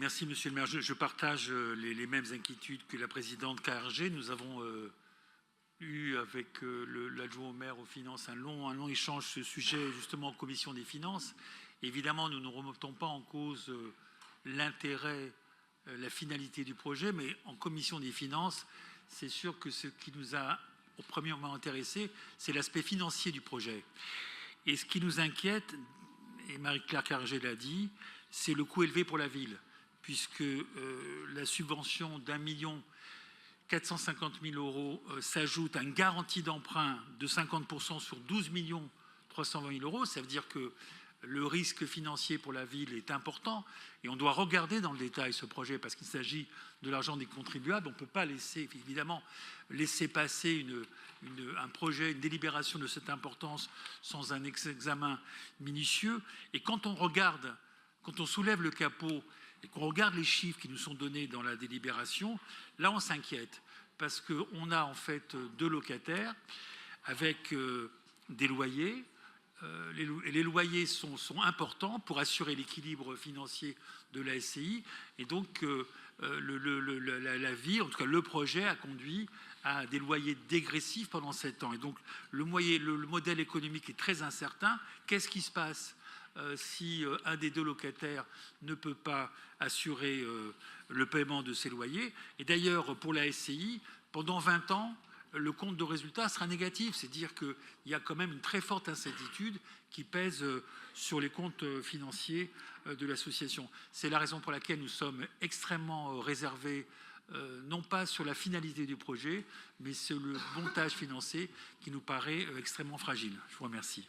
merci Monsieur le maire. Je partage les mêmes inquiétudes que la présidente KRG. Nous avons eu avec l'adjoint au maire aux finances un long échange sur ce sujet justement en commission des finances. Évidemment, nous ne remettons pas en cause l'intérêt, la finalité du projet, mais en commission des finances, c'est sûr que ce qui nous a au premier moment intéressé, c'est l'aspect financier du projet. Et ce qui nous inquiète, et Marie-Claire KRG l'a dit, c'est le coût élevé pour la ville, puisque la subvention d'1 450 000 € s'ajoute à une garantie d'emprunt de 50% sur 12 320 000 €. Ça veut dire que le risque financier pour la ville est important et on doit regarder dans le détail ce projet parce qu'il s'agit de l'argent des contribuables. On ne peut pas évidemment laisser passer un projet, une délibération de cette importance sans un examen minutieux. Et quand on soulève le capot et qu'on regarde les chiffres qui nous sont donnés dans la délibération, là on s'inquiète parce qu'on a en fait deux locataires avec des loyers. Les loyers sont importants pour assurer l'équilibre financier de la SCI et donc la vie, en tout cas le projet a conduit à des loyers dégressifs pendant 7 ans et donc le modèle économique est très incertain. Qu'est-ce qui se passe si un des deux locataires ne peut pas assurer le paiement de ses loyers? Et d'ailleurs pour la SCI, pendant 20 ans, le compte de résultat sera négatif. C'est-à-dire qu'il y a quand même une très forte incertitude qui pèse sur les comptes financiers de l'association. C'est la raison pour laquelle nous sommes extrêmement réservés, non pas sur la finalité du projet, mais sur le montage financier qui nous paraît extrêmement fragile. Je vous remercie.